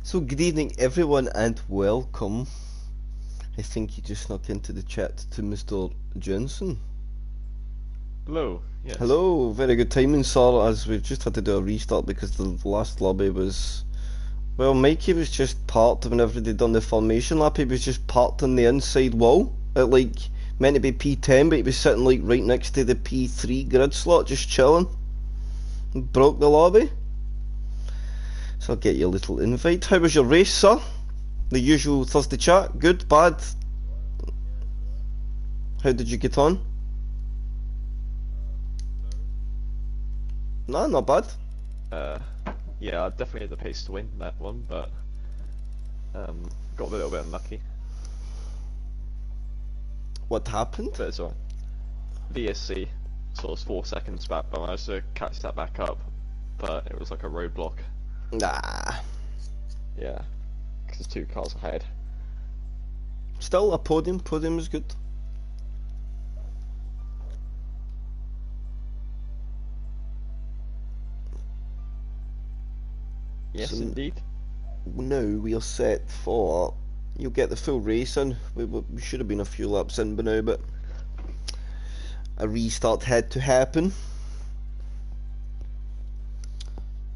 So good evening everyone and welcome. I think you just snuck into the chat to Mr. Johnson. Hello, yes. Hello, very good timing, sir, as we've just had to do a restart because the last lobby was... Well, Mikey was just parked whenever they'd done the formation lap, he was just parked on the inside wall at like, meant to be P10, but he was sitting like right next to the P3 grid slot, just chilling. Broke the lobby. So I'll get you a little invite. How was your race, sir? The usual Thursday chat, good, bad? How did you get on? No, not bad. Yeah, I definitely had the pace to win that one, but got a little bit unlucky. What happened? But it's alright. VSC, so I was 4 seconds back, but I managed to catch that back up, but it was like a roadblock. Nah. Yeah, because 2 cars ahead. Still a podium. Podium is good. Yes, So indeed. now we are set for... You'll get the full race in. We should have been a few laps in by now, but... A restart had to happen.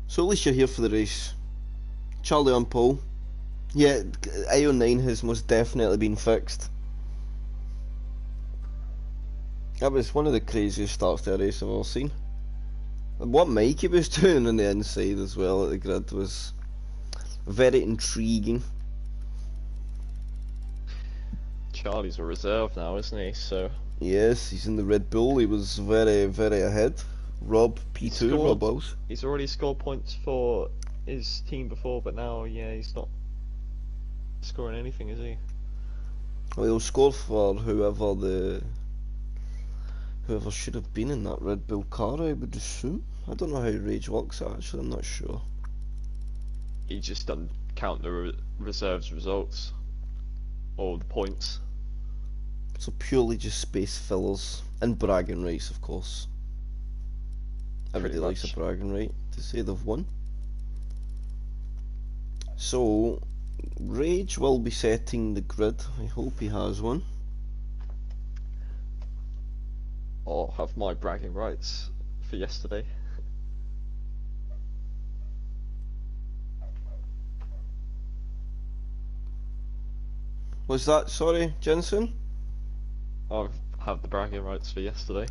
So at least you're here for the race. Charlie on pole. Yeah, IO9 has most definitely been fixed. That was one of the craziest starts to a race I've ever seen. And what Mikey was doing on the inside as well at the grid was very intriguing. Charlie's a reserve now, isn't he? So Yes, he's in the Red Bull. He was very, very ahead. Rob P2, Rob Wells. he's already scored points for his team before, but now, yeah, he's not scoring anything, is he? Well, he'll score for whoever should have been in that Red Bull car, I would assume. I don't know how Rage works actually, I'm not sure. He just doesn't count the reserves results or the points. So purely just space fillers and bragging rights, of course. Everybody likes a bragging right to say they've won. So Rage will be setting the grid. I hope he has one. I'll have my bragging rights for yesterday. What's that? Sorry, Jensen? I'll have the bragging rights for yesterday.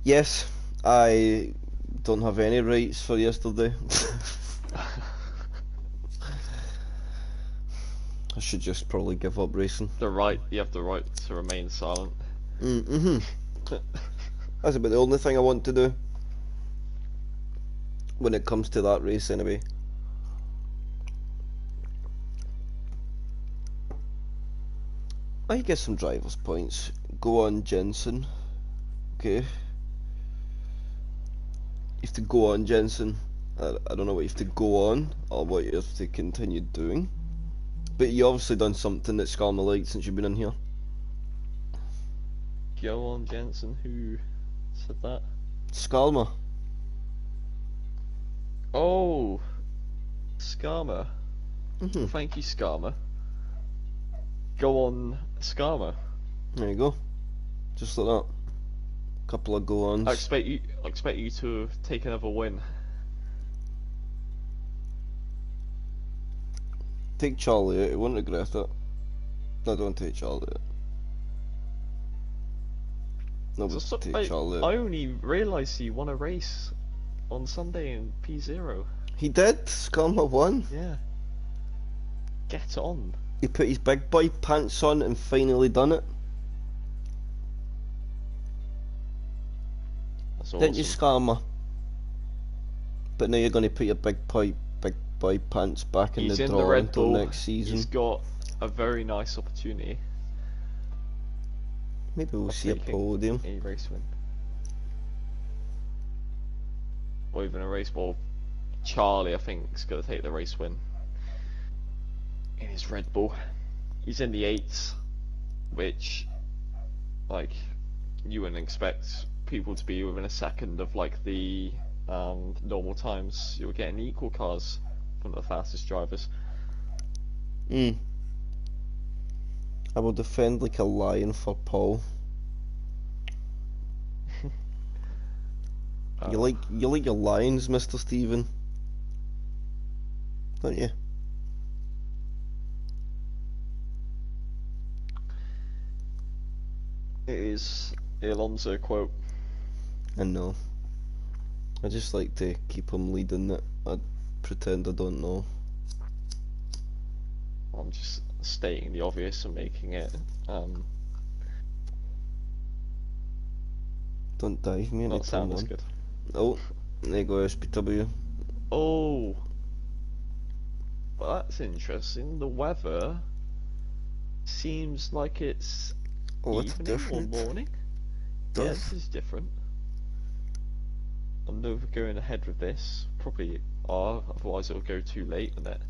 Yes, I don't have any rights for yesterday. I should just probably give up racing. You have the right to remain silent. That's about the only thing I want to do when it comes to that race anyway. I get some driver's points. Go on, Jensen. Okay. You have to go on, Jensen. I don't know what you have to go on or what you have to continue doing. But you obviously done something that Skarma liked since you've been in here. Go on, Jensen. Who said that? Skarma. Oh, Skarma. Mm-hmm. Thank you, Skarma. Go on, Skarma. There you go. Just like that. Couple of go-ons. I expect you to take another win. Take Charlie out, he won't regret it. No, don't take Charlie out. No, but take Charlie out. I only realised he won a race on Sunday in P0. He did! Skarma won! Yeah. Get on. He put his big boy pants on and finally done it. That's awesome. Didn't you, Skarma? But now you're going to put your big boy pants back in the drawer until next season. He's got a very nice opportunity. Maybe we'll see a podium. A race win. Or even a race ball. Charlie, I think, is going to take the race win. In his Red Bull. He's in the 8s, which, like, you wouldn't expect people to be within a second of, like, the normal times. You're getting equal cars one of the fastest drivers. I will defend like a lion for Paul. You like your lions, Mr. Steven, don't you? It is the Alonso quote. I know. I just like to keep him leading it. I pretend I don't know. I'm just stating the obvious and making it Don't dive me into not sound as good. Oh, there you go, SPW. Oh, well, that's interesting. The weather seems like it's Oh, what's evening different? or morning. Yeah, this is different. I'm never going ahead with this. Probably are, otherwise it'll go too late in it.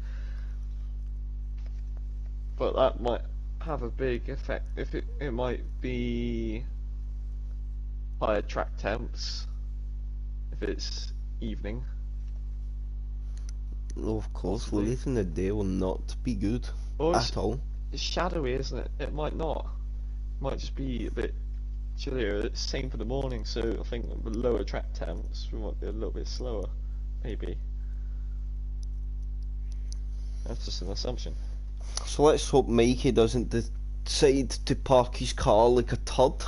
But that might have a big effect. If it might be higher track temps if it's evening. Oh, of course, Possibly. late in the day will not be good Or at all. It's shadowy, isn't it? It might not. It might just be a bit chillier. Same for the morning, so I think with lower track temps we might be a little bit slower, maybe. That's just an assumption. So let's hope Mikey doesn't decide to park his car like a turd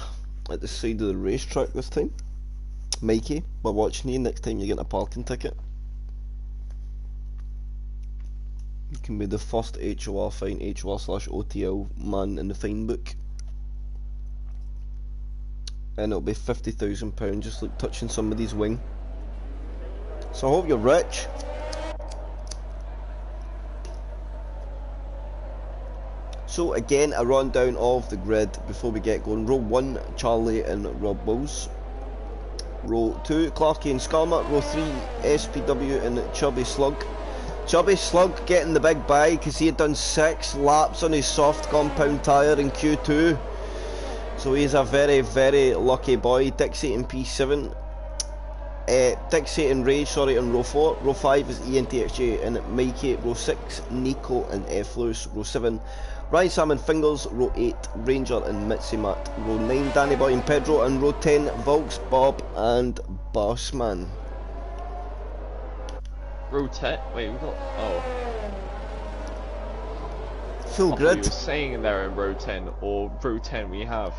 at the side of the racetrack this time. Mikey, we're watching you next time you get a parking ticket. You can be the first HOR fine, HOR/OTL man in the fine book. And it'll be £50,000 just like touching somebody's wing. So I hope you're rich. So again, a rundown of the grid before we get going. Row 1, Charlie and Rob Wills. Row 2, Clarky and Skarma. Row 3, SPW and Chubby Slug. Chubby Slug getting the big bag because he had done 6 laps on his soft compound tyre in Q2. So he's a very, very lucky boy. Dixie in P7. Dixie and Rage, sorry, in row 4. Row 5 is ENTXJ and Mikey. Row 6, Nico and F. Lewis. Row 7, Ryan Sam and Fingers. Row 8, Ranger and Mitzi Matt. Row 9, Danny Boy and Pedro. And row 10, Volks, Bob and Bossman. Row 10? Wait, we got... Oh. Full I grid. thought you were saying they're in row 10, or row 10 we have.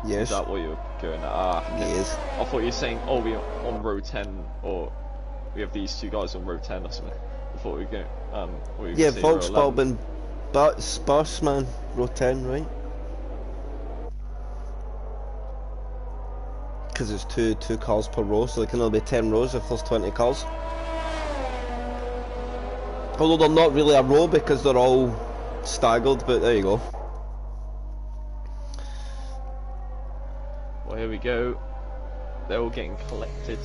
Yes. Is that what you're going at? Yes. I thought you were saying, oh, we're on row 10, or we have these two guys on row 10 or something. I thought we were going, what were you Yeah, saying, Volks, row Bob 11? and Bossman. Row 10, right? Because it's two cars per row, so there can only be 10 rows if there's 20 cars. Although they're not really a row because they're all staggered, but there you go. Well, here we go. They're all getting collected.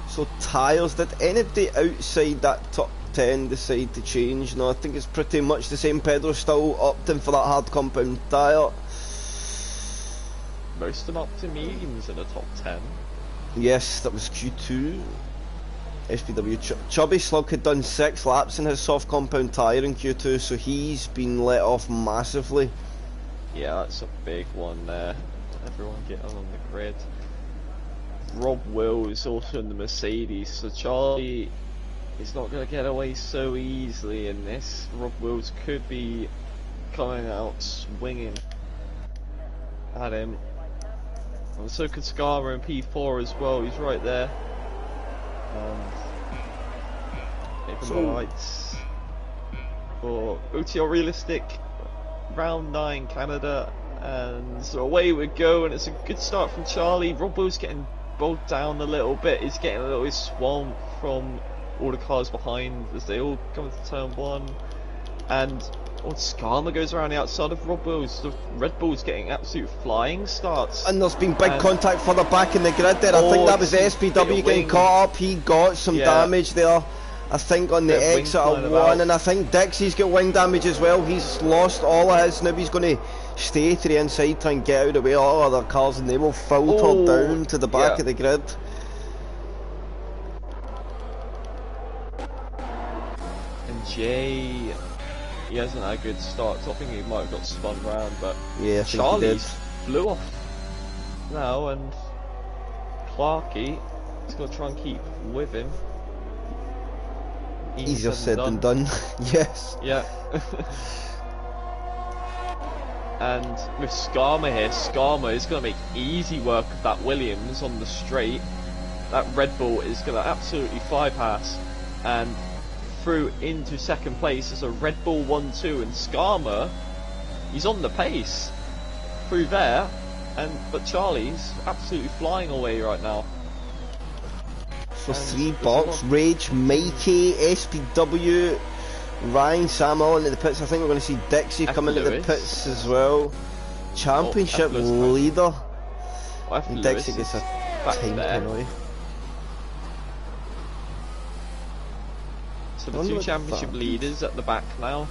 So tyres, did anybody outside that top 10 decide to change? No, I think it's pretty much the same. Pedro still opting for that hard compound tyre. Most of them up to mediums in the top 10. Yes, that was Q2. SPW Chubby Slug had done 6 laps in his soft compound tyre in Q2, so he's been let off massively. Yeah, that's a big one there. Everyone get on the grid. Rob Will is also in the Mercedes, so Charlie is not going to get away so easily in this. Rob Wills could be coming out swinging at him. And so could Skarma in P4 as well, he's right there. Making the lights for OTL Realistic, round 9 Canada, and so away we go, and it's a good start from Charlie. Rob Will's getting bogged down a little bit, he's getting a little bit swamped from all the cars behind as they all come into turn 1, and Skarma goes around the outside of Rob Wills. The Red Bull's getting absolute flying starts. And there's been big contact further back in the grid there. I think that was SPW getting caught up. He got some damage there, I think, on the exit of 1. And I think Dixie's got wing damage as well. He's lost all of his. Now he's going to stay to the inside, try and get out of the way of all other cars, and they will filter down to the back of the grid. And Jay, he hasn't had a good start. So I think he might have got spun round, but Yeah, I think he did. Charlie's flew off now, and Clarky is going to try and keep with him. Easier said than done. Yes. Yeah. And with Skarma here, Skarma is going to make easy work of that Williams on the straight. That Red Bull is going to absolutely fly past and through into second place as a Red Bull 1-2, and Skarma, he's on the pace through there, but Charlie's absolutely flying away right now. So 3 box, Rage, Mikey, SPW, Ryan, Sam all into the pits. I think we're going to see Dixie come into the pits as well. Championship leader. And Dixie gets a time penalty. So the 2 championship leaders at the back now,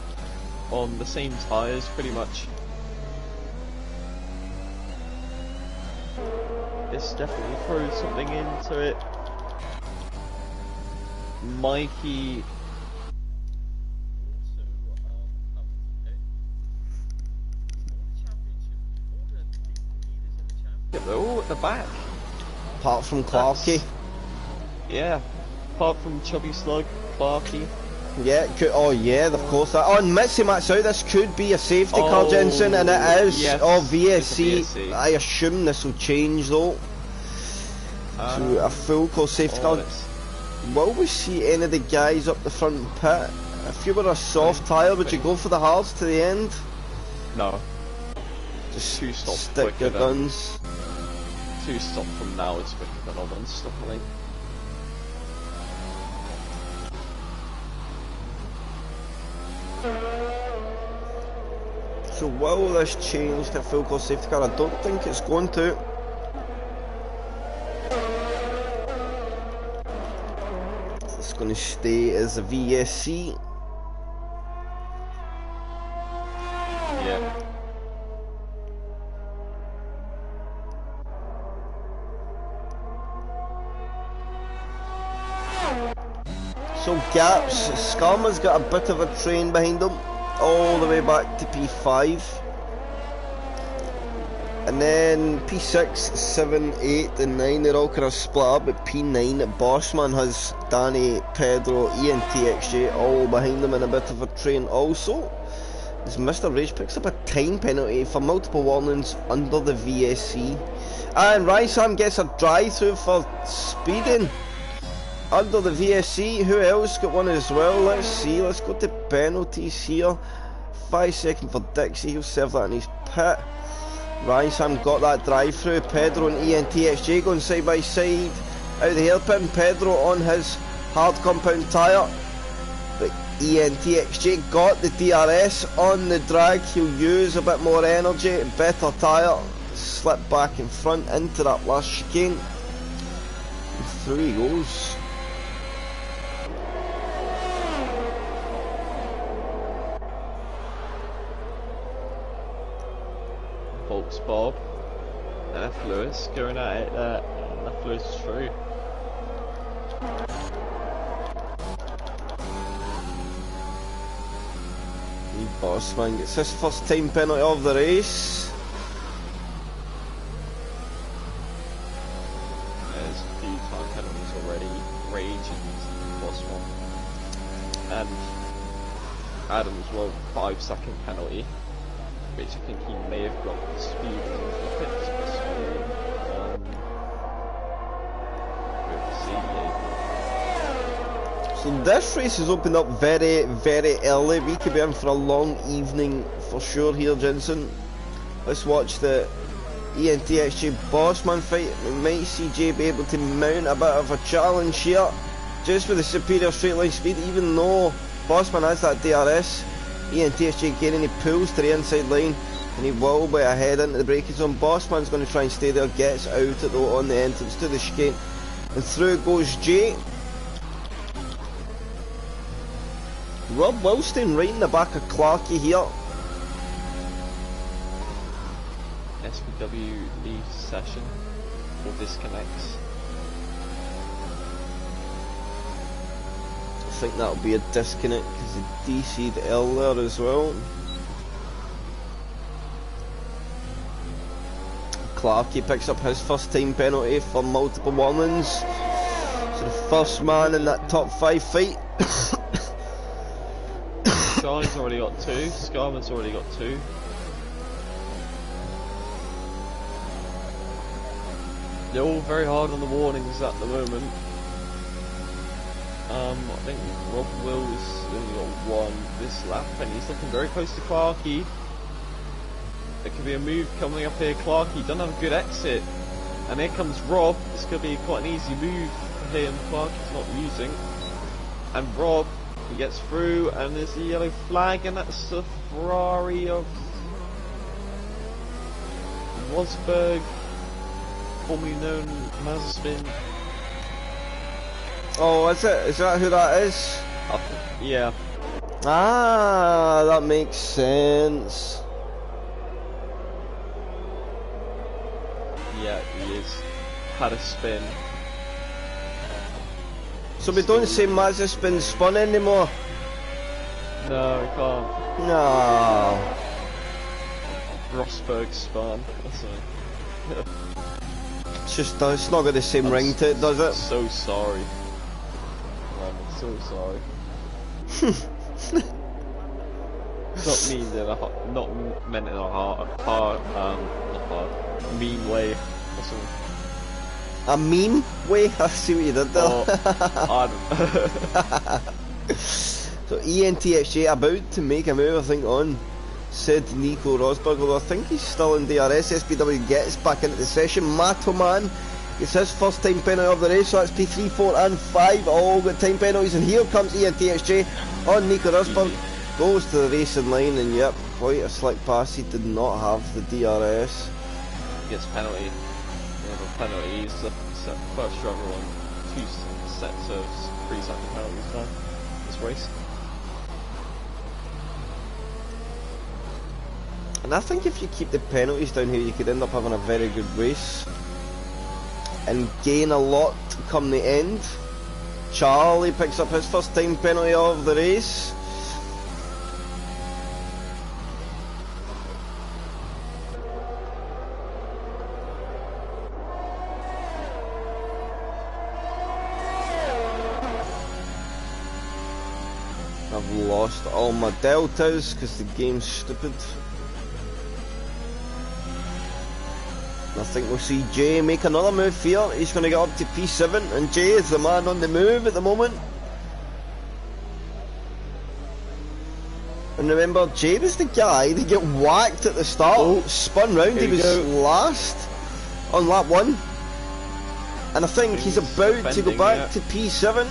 on the same tyres pretty much. This definitely throws something into it. Mikey. They're all at the back. Apart from Clarky. Yeah, apart from Chubby Slug, Clarky. Yeah, oh yeah, of course. Oh, and Mitzi Matt's out. This could be a safety car, Jensen, and it is. Yes, VSC. I assume this will change though to a full course safety car. Will we see any of the guys up the front pit? If you were a soft tyre, would you go for the hards to the end? No. Just 2 stops stick your guns. 2 stops from now is quicker than a 1 stop, I think. So will this change to full course safety car? I don't think it's going to. It's going to stay as a VSC. Yeah. So gaps, Skarma's got a bit of a train behind him, all the way back to P5. And then P6, 7, 8 and 9, they're all kind of split up, but P9, Bossman has Danny, Pedro, ENTXJ all behind them in a bit of a train also. As Mr. Rage picks up a time penalty for multiple warnings under the VSC. And Ryan Sam gets a drive-through for speeding under the VSC. Who else got one as well? Let's see, let's go to penalties here. 5 seconds for Dixie, he'll serve that in his pit. Ryan Sam got that drive through. Pedro and ENTXJ going side by side out of the hairpin. Pedro on his hard compound tyre, but ENTXJ got the DRS on the drag. He'll use a bit more energy, better tyre, slip back in front into that last chicane, and through he goes. Volks Bob, and F. Lewis going at it there, and F. Lewis is through. Bossman gets his first time penalty of the race. There's a few time penalties already. Rage and Bossman. And Adams, well, 5-second penalty, which I think he may have got the speed into the pits So this race has opened up very, very early. We could be in for a long evening for sure here, Jensen. Let's watch the ENTXJ Bossman fight. We might see Jay be able to mount a bit of a challenge here, just with the superior straight line speed. Even though Bossman has that DRS, ENTXJ gaining, he pulls to the inside line, and he will be ahead into the braking zone. Bossman's going to try and stay there, gets out it though on the entrance to the chicane, and through goes Jay. Rob Wilston right in the back of Clarky here. SPW leaves session or disconnects. think that'll be a disconnect because he DC'd L there as well. Clarkey picks up his first time penalty for multiple warnings. So the first man in that top 5 fight. Charlie's already got 2, Scarman's already got 2. They're all very hard on the warnings at the moment. I think Rob Will's only got 1 this lap, and he's looking very close to Clarkey. There could be a move coming up here. Clarkey doesn't have a good exit, and here comes Rob. This could be quite an easy move for him. Clarkey's not losing, and Rob, he gets through, and there's a yellow flag, and that's the Ferrari of Rosberg, formerly known Mazepin. Oh, is it? Is that who that is? Yeah. Ah, that makes sense. Yeah, he is. Had a spin. So we don't say Mazepin spun anymore? No, we can't. No. Rosberg spun. That's It's just, it's not got the same ring to it, does it? So sorry. I'm so sorry. Not mean in a not meant in a not hard, mean way or something. A mean way? I see what you did there. So ENTXJ about to make a move, I think, on said Nico Rosberg, although I think he's still in DRS. SPW gets back into the session. Matoman gets his first time penalty of the race, so that's P3, 4 and 5 all got time penalties, and here comes ENTXJ on Nico Rosberg. Goes to the racing line, and yep, quite a slick pass. He did not have the DRS. Gets penalty. Yeah, penalty. He's the first driver on 2 sets of 3-second penalties now this race. And I think if you keep the penalties down here, you could end up having a very good race and gain a lot come the end. Charlie picks up his first time penalty of the race. I've lost all my deltas because the game's stupid. I think we'll see Jay make another move here. He's going to get up to P7, and Jay is the man on the move at the moment. And remember, Jay was the guy that get whacked at the start, spun round, he was last on lap 1. And I think he's about to go back to P7.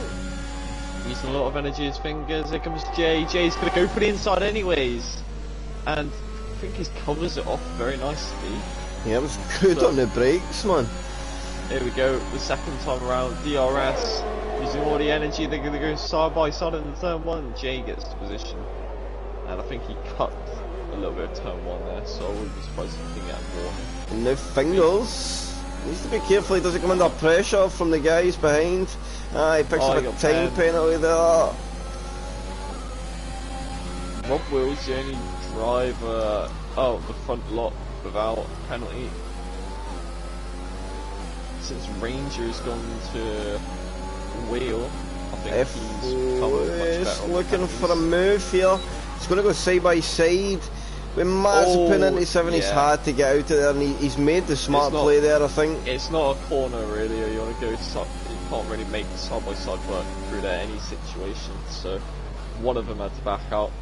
Using a lot of energy, his fingers. Here comes Jay. Jay's going to go for the inside anyways. And I think he covers it off very nicely. Yeah, it was good on the brakes, man. Here we go, the second time around, DRS, using all the energy, they're going to go side by side in the turn 1, Jay gets the position. And I think he cut a little bit of turn 1 there, so I wouldn't be surprised if he can get more. And now Fingers needs to be careful he doesn't come under pressure from the guys behind. He picks up a time penalty there. Rob Will's the only driver, the front lot without penalty. Since Ranger's gone to Wheel, I think he's become much better. Looking for a move here. He's going to go side by side. With Mazepin into 7, he's had to get out of there, and he's made the smart play there, I think. It's not a corner really, or you want to go side, you can't really make the side by side work through there any situation, so one of them had to back out.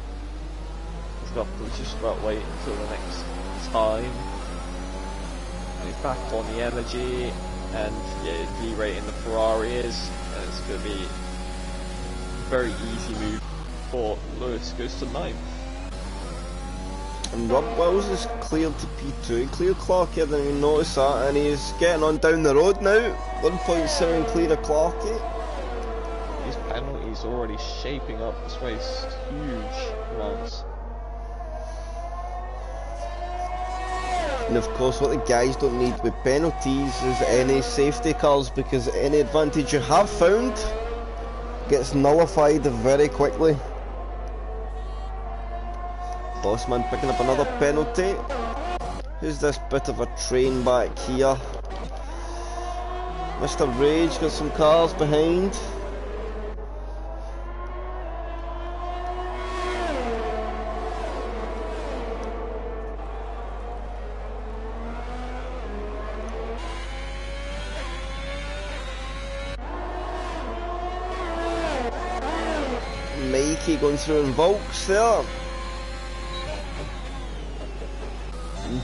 He's got to just about wait until the next time. And he's back on the energy, and yeah, derating the Ferrari is, and it's going to be a very easy move for Lewis. Goes to 9th. And Rob Wells is cleared to P2. He cleared Clarkey, I didn't even notice that, and he's getting on down the road now. 1.7 clear of Clarkey. These penalties already shaping up this race. Huge amounts. And of course, what the guys don't need with penalties is any safety cars, because any advantage you have found gets nullified very quickly. Bossman picking up another penalty. Who's this bit of a train back here? Mr. Rage got some cars behind. Mikey going through in Volks there.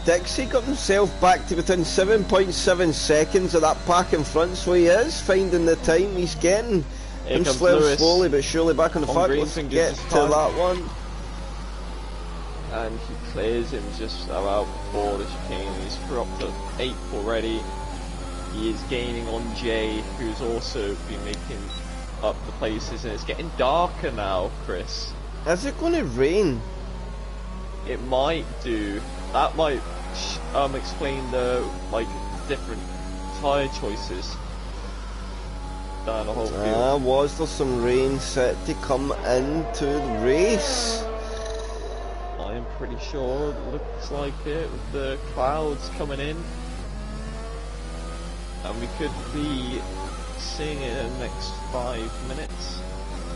Dixie got himself back to within 7.7 seconds of that pack in front, so he is finding the time. He's getting himself slowly but surely back on the track. Let's get to that one. And he clears him just about before the chicane. He's dropped to 8th already. He is gaining on Jay, who's also been making up the places, and it's getting darker now, Chris. Is it going to rain? It might do. That might explain the different tyre choices down the whole field. Was there some rain set to come into the race? I'm pretty sure it looks like it, with the clouds coming in. And we could be seeing it in the next 5 minutes,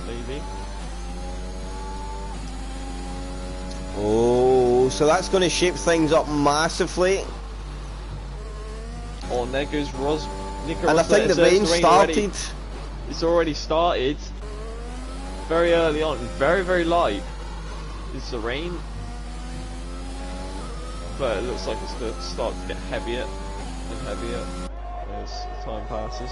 maybe. Oh, so that's going to shape things up massively. Oh, and there goes Nico and I think the rain started. It's already started. Very early on, very, very light is the rain. But it looks like it's going to start to get heavier and heavier as time passes.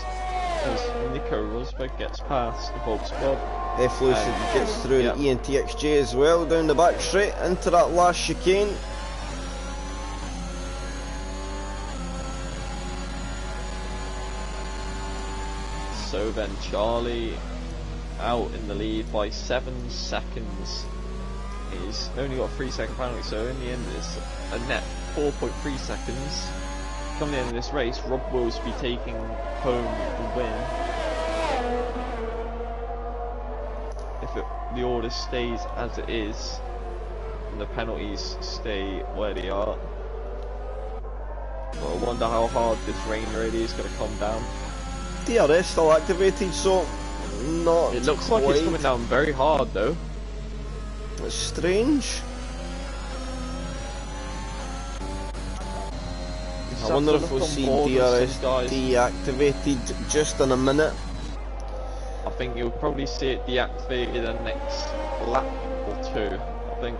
As Nico Rosberg gets past the Volks Club. F-Lucid gets through an ENTXJ as well, down the back straight into that last chicane. So then Charlie out in the lead by 7 seconds. He's only got a 3-second penalty, so in the end it's a net 4.3 seconds. Coming to the end of this race, Rob will be taking home the win. If the order stays as it is, and the penalties stay where they are. But I wonder how hard this rain really is going to come down. DRS still activated, so not. It looks like it's coming down very hard though. It's strange. I wonder if we'll see DRS deactivated just in a minute. I think you'll probably see it deactivated in the next lap or two, I think.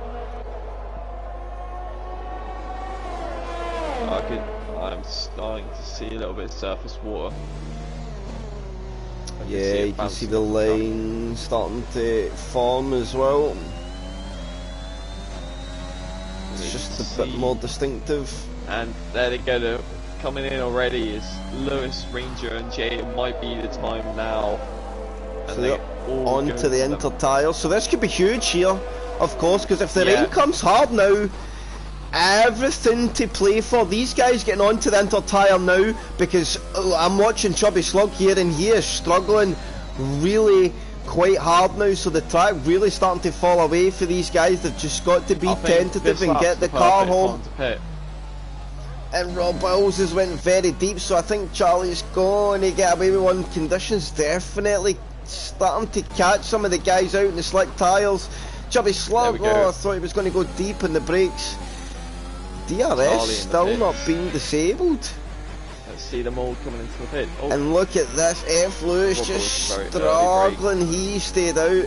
I'm starting to see a little bit of surface water. Yeah, you can see the line starting to form as well. It's just a bit more distinctive. And there they go, they're coming in already is Lewis, Ranger and Jay. It might be the time now. And so they're on to the inter tyres. So this could be huge here, of course, because if the rain comes hard now, everything to play for. These guys getting onto the inter tyre now, because I'm watching Chubby Slug here and he is struggling really quite hard now, so the track really starting to fall away for these guys. They've just got to be tentative and get the car home. And Rob Wills has went very deep, so I think Charlie's going to get away with one. Conditions definitely starting to catch some of the guys out in the slick tyres. Chubby Slug, I thought he was going to go deep in the brakes. DRS still not being disabled. Let's see them all coming into the pit. Oh. And look at this, F. Lewis just struggling. He stayed out.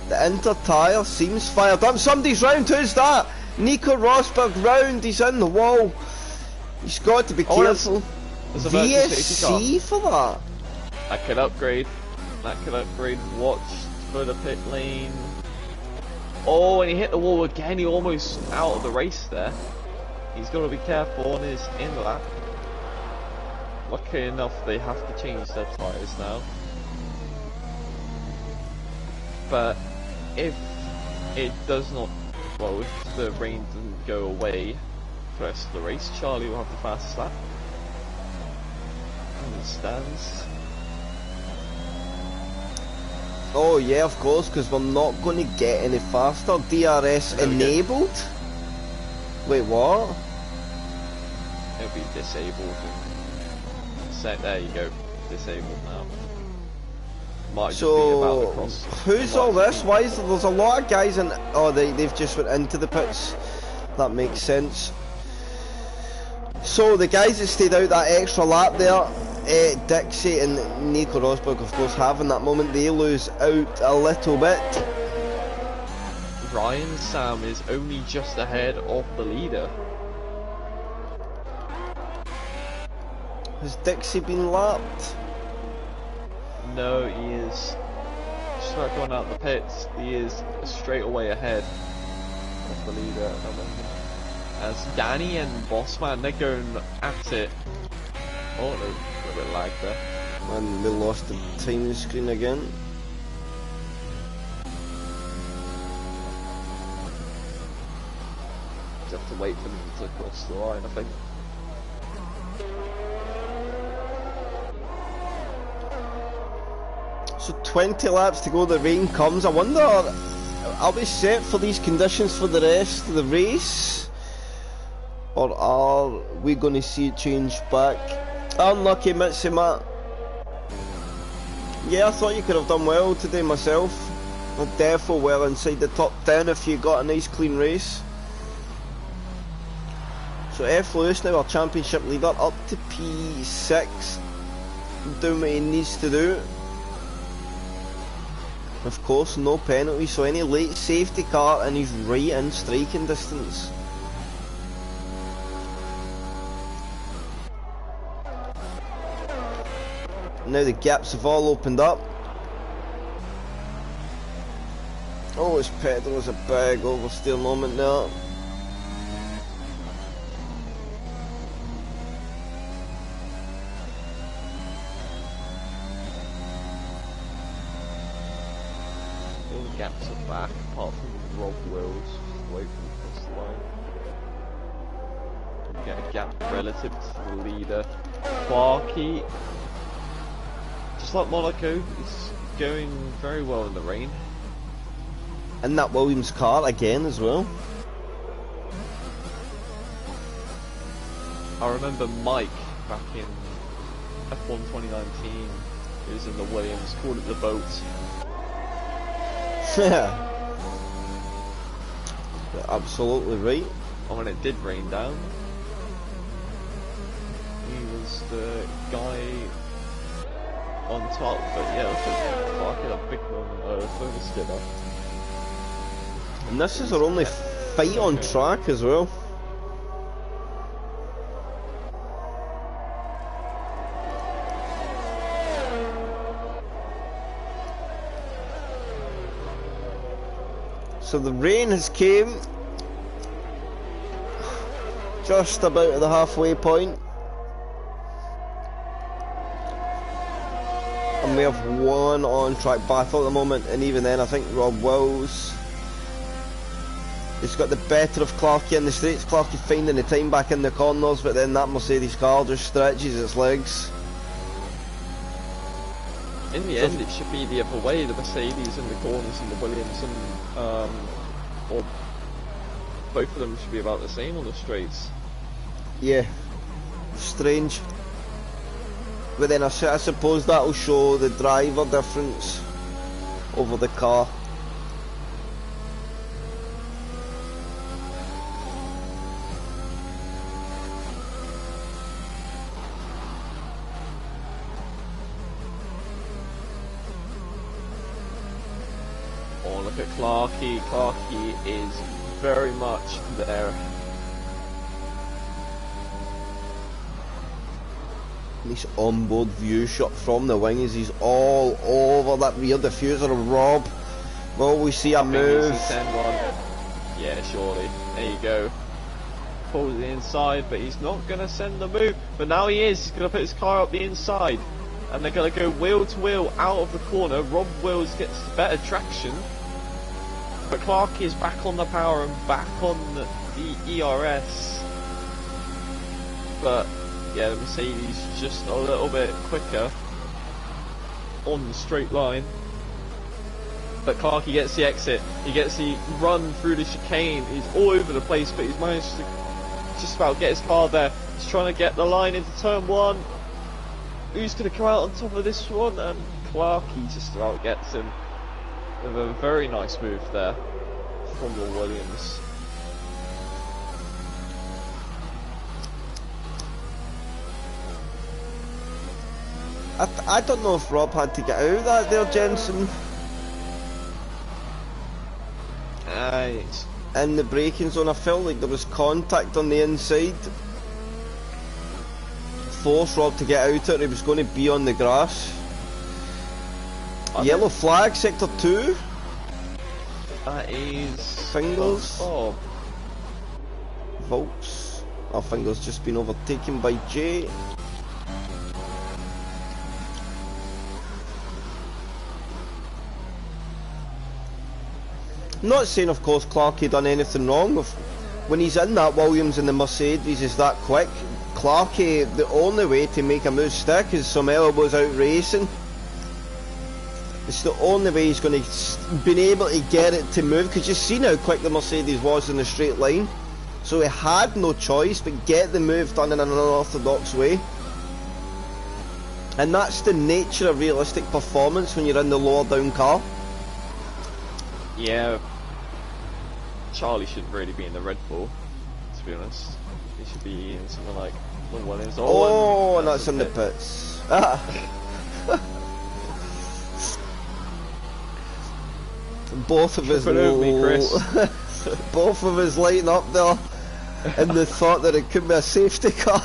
The inter tyre seems fired up. Somebody's round. Who's that? Nico Rosberg round. He's in the wall. He's got to be careful. There's VSC for that. That could upgrade. That could upgrade. Watch for the pit lane. Oh, and he hit the wall again. He almost out of the race there. He's got to be careful on his in lap. Lucky enough, they have to change their tyres now. But if it does not, well, if the rain doesn't go away for the rest of the race, Charlie will have the fastest lap. And it stands. Oh yeah, of course, because we're not going to get any faster. DRS enabled? Wait, what? It'll be disabled. Set, there you go. Disabled now. Might just be about the cross. Who's all this? Why is there's a lot of guys in? Oh, they've just went into the pits. That makes sense. So the guys that stayed out that extra lap there, Dixie and Nico Rosberg, of course, having that moment, they lose out a little bit. Ryan Sam is only just ahead of the leader. Has Dixie been lapped? No, he is just about going out the pits. He is straight away ahead of the leader at the moment. As Danny and Bossman, they're going at it. Oh no, a little bit lag there. And we lost the time screen again. Just have to wait for them to cross the line, I think. So 20 laps to go, the rain comes. I wonder, are we set for these conditions for the rest of the race? Or are we going to see it change back? Unlucky Mitzi Matt. Yeah, I thought you could have done well today myself. I'm definitely well inside the top 10 if you got a nice clean race. So F. Lewis now our championship leader, up to P6. Doing what he needs to do. Of course, no penalty, so any late safety car and he's right in striking distance. Now the gaps have all opened up. Oh, his pedal was a big oversteer moment there. All the gaps are back, apart from Rob Wills, just wait for the cross line. We get a gap relative to the leader. Clarky, just like Monaco, is going very well in the rain. In that Williams car again as well. I remember Mike back in F1 2019, he was in the Williams, called it the boat. Yeah. You're absolutely right. And when it did rain down, he was the guy on top, but yeah, look at Clark in a big one, phone skidder. And this is our only fight on track as well. So the rain has came just about at the halfway point. And we have one on track battle at the moment, and even then I think Rob Wills has got the better of Clarky in the straights. Clarky finding the time back in the corners, but then that Mercedes car just stretches its legs. In the end, it should be the other way, the Mercedes in the corners and the Williams, and or both of them should be about the same on the straights. Yeah, strange. But then I suppose that'll show the driver difference over the car. Oh, look at Clarky. Clarky is very much there. Nice onboard view shot from the wing as he's all over that rear diffuser of Rob. Will we see a move? Yeah, surely. There you go. Pulls the inside, but he's not going to send the move. But now he is. He's going to put his car up the inside. And they're going to go wheel to wheel out of the corner. Rob Wills gets better traction. But Clark is back on the power and back on the ERS. But yeah, the Mercedes just a little bit quicker on the straight line. But Clarkey gets the exit. He gets the run through the chicane. He's all over the place, but he's managed to just about get his car there. He's trying to get the line into turn 1. Who's going to come out on top of this one? And Clarkey just about gets him with a very nice move there from Will Williams. I don't know if Rob had to get out of that there, Jensen. In the braking zone, I felt like there was contact on the inside. Forced Rob to get out it, he was going to be on the grass. Yellow flag, sector 2. That is... Fingers. Oh. Volks. Our Fingers just been overtaken by Jay. Not saying, of course, Clarkey done anything wrong. When he's in that Williams and the Mercedes is that quick, Clarkey, the only way to make a move stick is some elbows out racing. It's the only way he's going to been able to get it to move, because you've seen how quick the Mercedes was in a straight line. So he had no choice but get the move done in an unorthodox way. And that's the nature of realistic performance when you're in the lower down car. Yeah, Charlie shouldn't really be in the Red Bull, to be honest. He should be in something like the Williams. Oh, and that's in the pits. Both of us both of us lighting up there in the thought that it could be a safety car.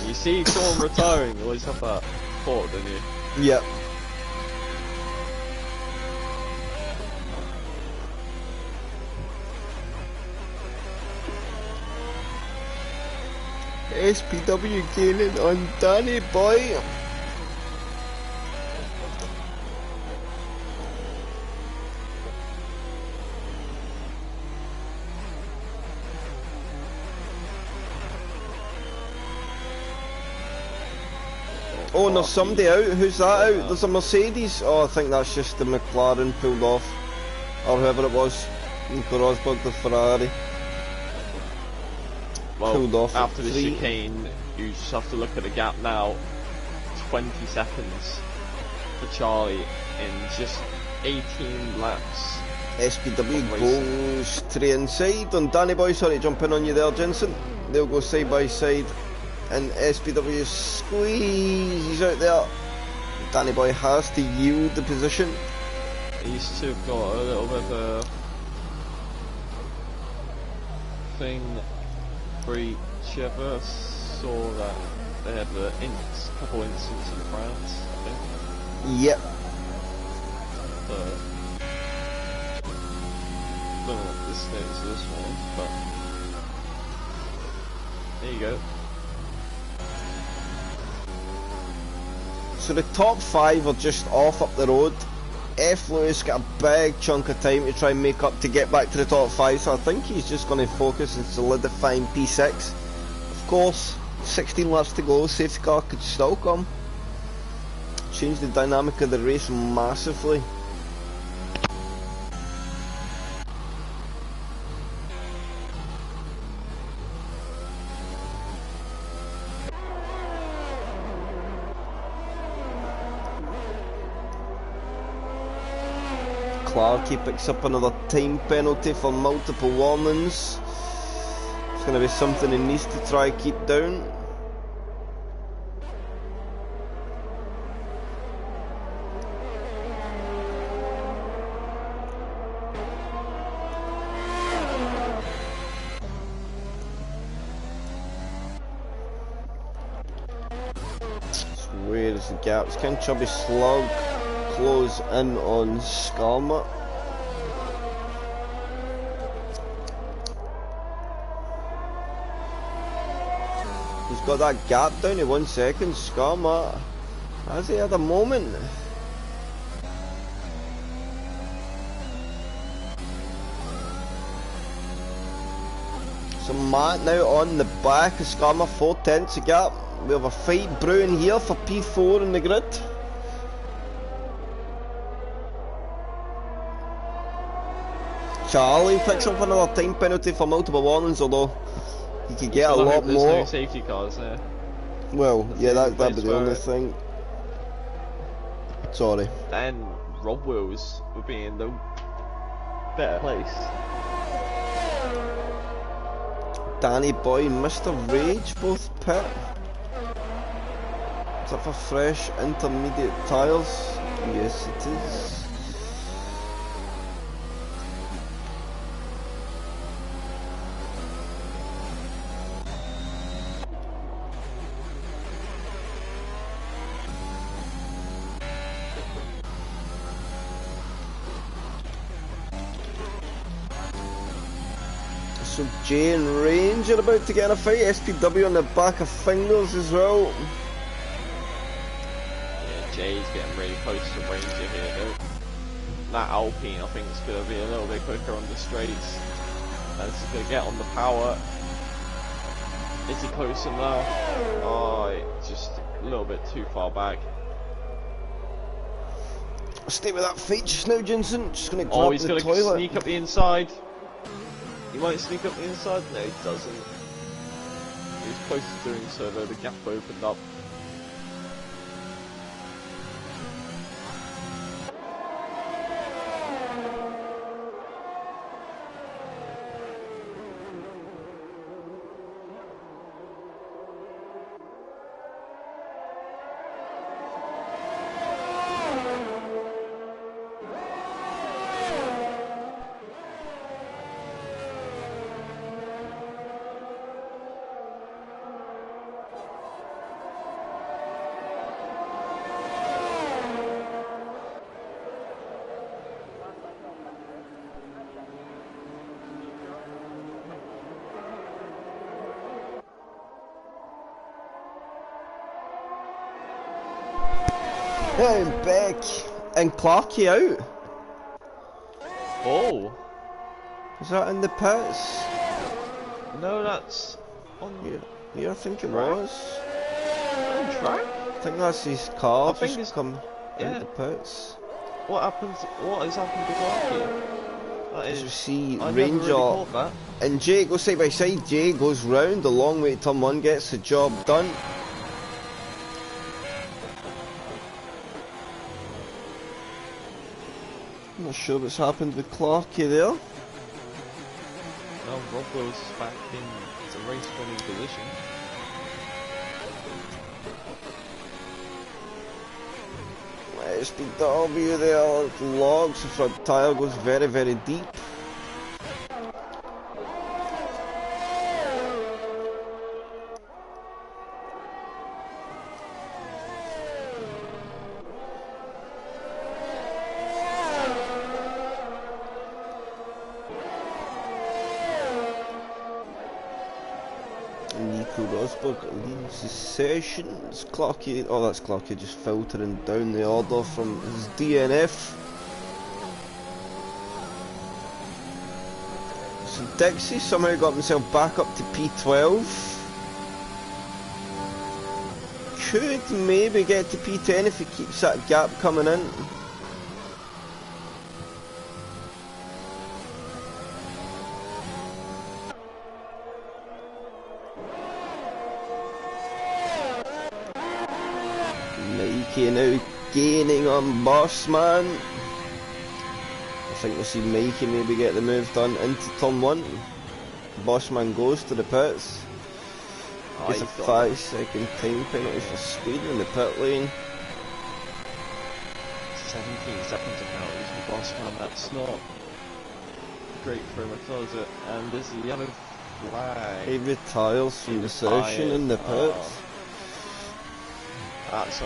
You see someone retiring, you always have that thought, don't you? Yep. SPW gaining on Danny Boy. Oh, and there's somebody out. Who's that out? There's a Mercedes. Oh, I think that's just the McLaren pulled off. Or whoever it was. Nico Rosberg, the Ferrari. Well, pulled off after the chicane, you just have to look at the gap now. 20 seconds for Charlie in just 18 laps. SPW goes to the inside on Danny Boy. Sorry, jumping on you there, Jensen. They'll go side by side. And SPW squeezes out there. Danny Boy has to yield the position. These two have got a little bit of a thing for each other. Saw that they had a couple incidents in France, I think. Yep. Don't know what this status of this one is, but there you go. So the top 5 are just off up the road. F. Lewis got a big chunk of time to try and make up to get back to the top 5, so I think he's just going to focus on solidifying P6. Of course, 16 laps to go, safety car could still come. Change the dynamic of the race massively. Clarkey picks up another time penalty for multiple warnings. It's going to be something he needs to try keep down. So where is the gaps? Can Chubby Slug close in on Skarma? He's got that gap down to 1 second. Skarma, has he had a moment? So Matt now on the back of Skarma, 4/10 gap. We have a fight brewing here for P4 in the grid. Charlie picks up another time penalty for multiple warnings, although he could get a Just gotta lot hope there's more. no safety cars there. Well, That's yeah, the only that'd be place the where only thing. Sorry. then Rob Wills would be in the better place. Danny Boy and Mr. Rage both pit. Is that for fresh intermediate tyres? Yes, it is. So Jay and Range are about to get in a fight. SPW on the back of fingers as well. Yeah, Jay's getting really close to Ranger here though. That Alpine I think is going to be a little bit quicker on the straights. And he's going to get on the power. Is he close enough? Oh, just a little bit too far back. Stay with that fight just now, Jensen. Just gonna grab Oh, he's the going to toilet. sneak up the inside. He might sneak up the inside. No, he doesn't. He was close to doing so though. The gap opened up. Hey, Beck and Clarky out. Oh! Is that in the pits? No, that's on Yeah, I think it track. was. On track? I think that's his car I think just it's- come yeah. into the pits. What happens? What has happened to Clarky? That As you is. see, I never really Ranger caught that. and Jay go side by side. Jay goes round the long way to turn one, gets the job done. I'm not sure what's happened with Clarky there. Now Rob Wills is back in the race winning position. SPW there, logs, the front tyre goes very, very deep. Nico Rosberg leads the sessions. Clarky, oh that's Clarky just filtering down the order from his DNF. So Dixie somehow got himself back up to P12. Could maybe get to P10 if he keeps that gap coming in. Mikey now gaining on Bossman. I think we'll see Mikey maybe get the move done into turn 1. Bossman goes to the pits. Gets a 5-second time penalty for speeding in the pit lane. 17 seconds of penalties for Bossman. That's not great for him at all, is it? And this is the yellow flag. He retires from the session in the pits. That's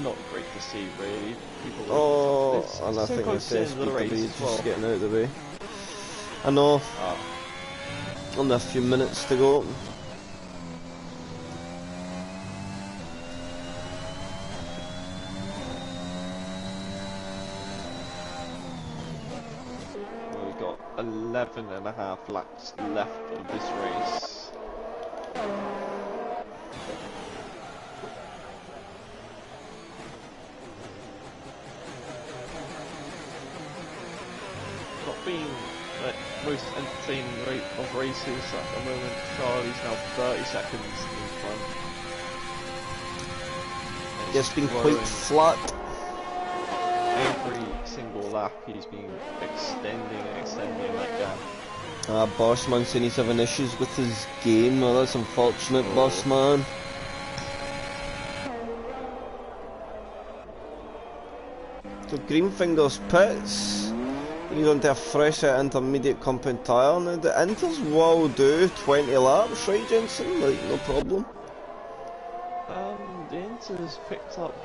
not great to see, really. People Oh, it's and I so think close the to the end of the race SPW as just well. getting out of the way. I know, only a few minutes to go. We've got 11 and a half laps left of this race. Not being most entertaining rate of races at the moment. Charlie's now 30 seconds in front. It's been quite flat. Every single lap he's been extending and extending that gap. Bossman saying he's having issues with his game. Oh, that's unfortunate, Bossman. So Greenfinger's pits. He's onto a fresh intermediate compound tyre. Now the Inters will do 20 laps, right, Jensen? Like, no problem. The Inters picked up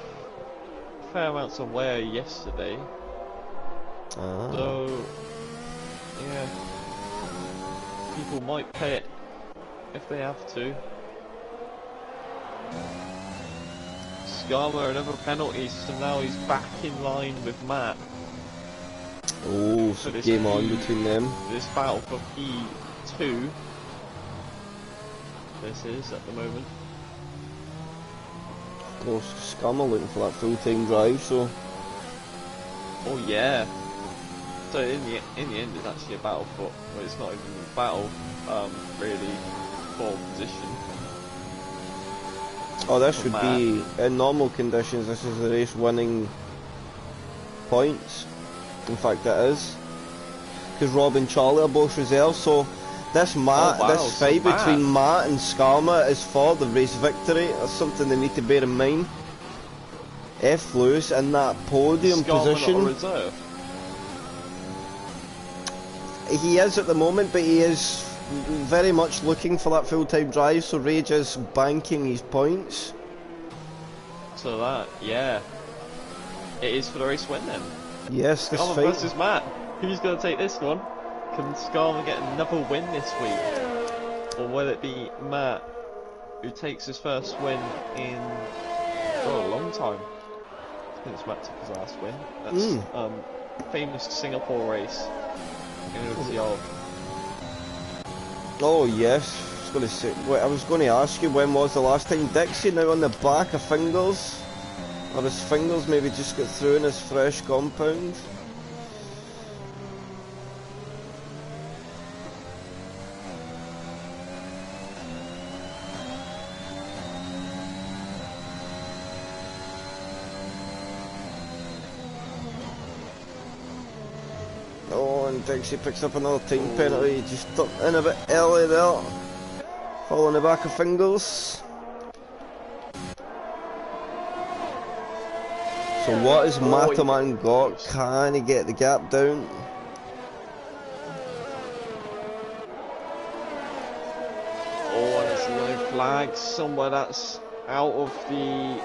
fair amounts of wear yesterday. So, yeah, people might pay it if they have to. Skarma, another penalty, so now he's back in line with Matt. Oh, so game on between them. This battle for P2. This is at the moment. Of course, Skarma looking for that full-time drive, so... Oh yeah. So in the end, it's actually a battle for. Well, it's not even a battle, really, for position. Oh, this would be in normal conditions. This is the race winning points. In fact, it is because Rob and Charlie are both reserves. So this this fight between Matt and Skarma is for the race victory. That's something they need to bear in mind. F. Lewis in that podium position. Not a reserve. He is at the moment, but he is very much looking for that full-time drive, so Rage is banking his points. So that, yeah. It is for the race win then. Yes, this Skarma fight. versus Matt. Who's going to take this one? Can Skarma get another win this week? Or will it be Matt who takes his first win in a long time? Since Matt took his last win. That's famous Singapore race in OTL. Oh yes, I was going to ask you, when was the last time Dixie now on the back of Fingers? Or his Fingers maybe just got through in his fresh compound? Oh, and Dixie picks up another time penalty, just in a bit early there. Fall on the back of Fingers. So what has Mataman got? Can he get the gap down? Oh, and it's a yellow flag somewhere that's out of the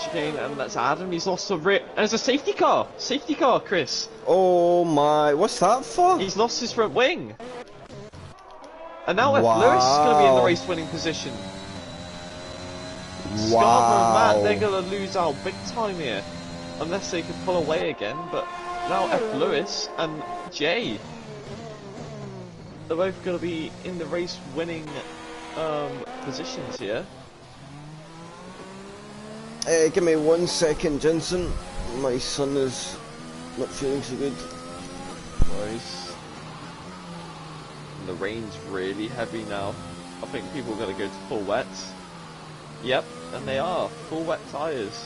chicane, and that's Adam. He's lost a rip. And there's a safety car! Safety car, Chris! Oh my, what's that for? He's lost his front wing! And now F. Lewis is going to be in the race winning position. Skarma and Matt, they're going to lose out big time here. Unless they can pull away again, but now F. Lewis and Jay, they're both going to be in the race winning positions here. Give me 1 second, Jensen. My son is not feeling so good. Nice. The rain's really heavy now. I think people are going to go to full wets. Yep, and they are. Full wet tyres.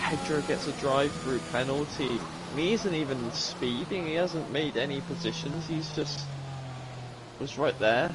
Pedro gets a drive-through penalty. And he isn't even speeding, he hasn't made any positions, he's just was right there.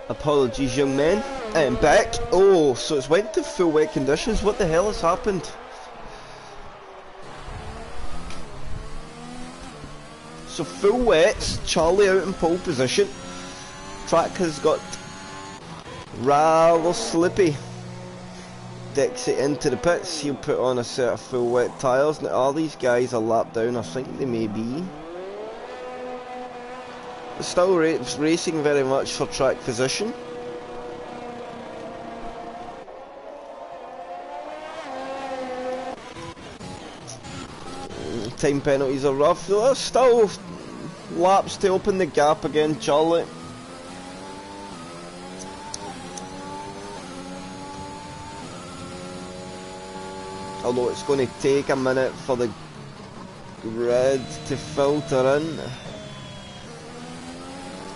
Apologies, young men. I'm back. Oh, so it's went to full wet conditions. What the hell has happened? So full wets, Charlie out in pole position. Track has got rather slippy. Dixie into the pits. He'll put on a set of full wet tyres. Now, are these guys a lap down? I think they may be. Still racing very much for track position. Time penalties are rough. There's still laps to open the gap again, Charlie. Although it's going to take a minute for the grid to filter in.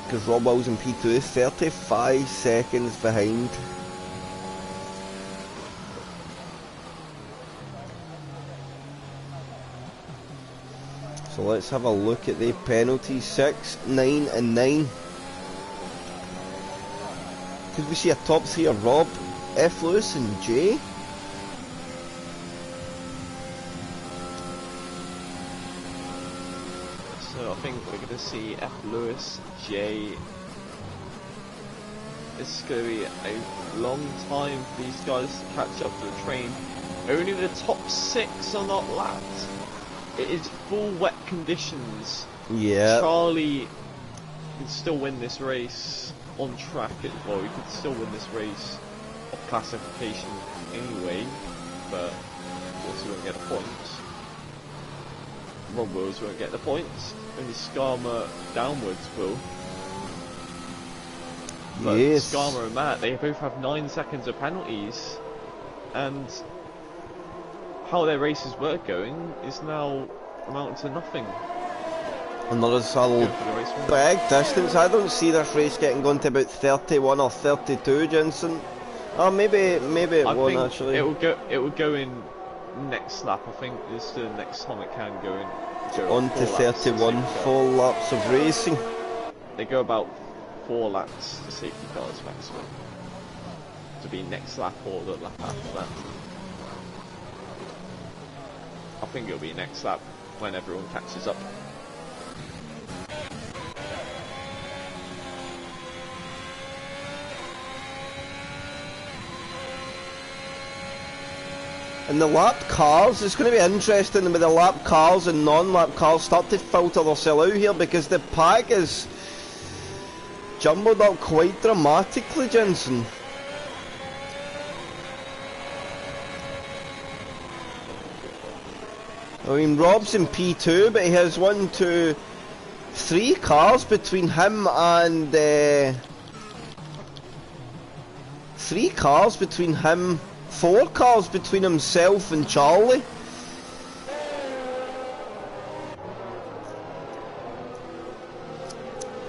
Because Rob Wills in P2 is 35 seconds behind. So let's have a look at the penalties. 6, 9 and 9. Could we see a top 3 of Rob, F. Lewis and J? So I think we're going to see F. Lewis, J. It's going to be a long time for these guys to catch up to the train. Only the top 6 are not lapped. It is full wet conditions. Yeah. Charlie can still win this race on track as well. He could still win this race of classification anyway, but of course he won't get the points. Rob Wills won't get the points. Only Skarma downwards will. But Yes. Skarma and Matt, they both have 9 seconds of penalties, and how their races were going is now amounting to nothing. Another solid big distance. I don't see this race getting gone to about 31 or 32, Jensen. Or maybe it won't actually. It will go in next lap. I think this is the next time it can go in. On to 31, 4 laps of racing. They go about 4 laps to safety cars maximum. To be next lap or the lap after that. I think it'll be next lap when everyone catches up. And the lap cars, it's going to be interesting when the lap cars and non-lap cars start to filter themselves out here, because the pack is jumbled up quite dramatically, Jensen. I mean, Rob's in P2, but he has 1, 2, 3 cars between him and 3 cars between him, 4 cars between himself and Charlie.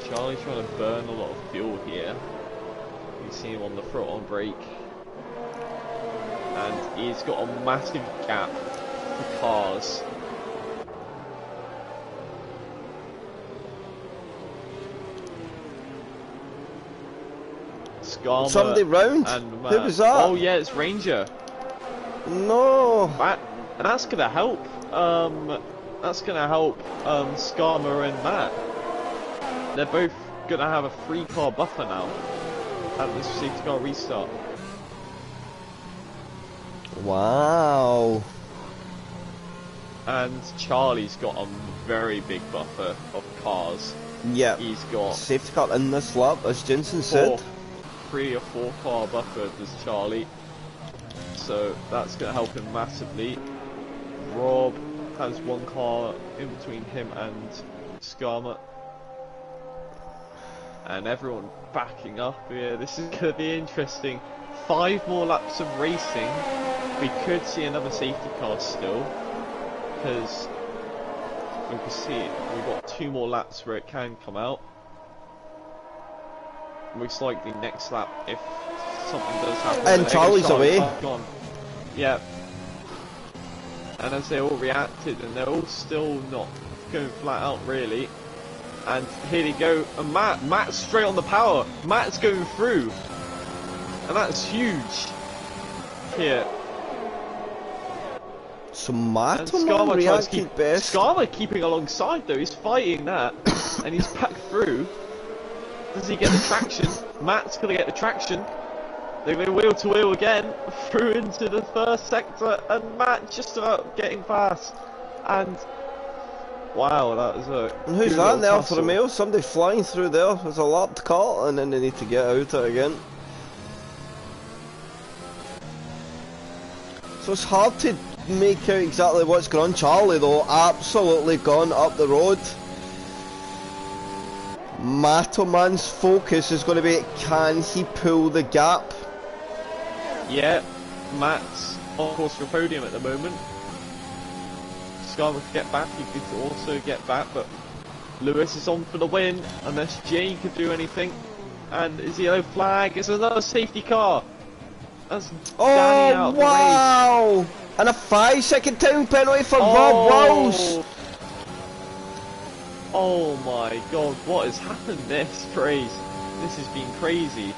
Charlie's trying to burn a lot of fuel here. You see him on the throttle and brake, and he's got a massive gap for cars. Skarma Somebody round? and Who was that? Oh yeah, it's Ranger. No. That's gonna help. That's gonna help Skarma and Matt. They're both gonna have a 3-car buffer now at this safety car restart. Wow. And Charlie's got a very big buffer of cars. Yeah. He's got Safety car in this lap, as Jensen said. 3 or 4 car buffer does Charlie. So that's going to help him massively. Rob has 1 car in between him and Skarma. And everyone backing up here. This is going to be interesting. 5 more laps of racing. We could see another safety car still, because we can see we've got 2 more laps where it can come out. Most likely next lap if something does happen. And Charlie's away. Gone. Yeah. And as they all reacted, and they're all still not going flat out really. And here they go, and Matt's straight on the power. Matt's going through, and that's huge. Here. So Matterman reacted best. Skarma keeping alongside though, he's fighting that, and he's packed through. Does he get the traction? Matt's gonna get the traction. They're going wheel to wheel again, through into the first sector, and Matt just about getting past. And wow, that was a. And who's that there for a meal? Somebody flying through there. There's a lapped car, and then they need to get out it again. So it's hard to make out exactly what's going on. Charlie though, absolutely gone up the road. Matterman's focus is going to be, can he pull the gap? Yeah, Matt's on course for a podium at the moment. Skarma could get back, he could also get back, but Lewis is on for the win, unless Jay could do anything. And is the yellow flag, it's another safety car. That's Danny out of the wow! race. And a 5-second time penalty for Rob Wells. Oh my god, what has happened this race? This has been crazy.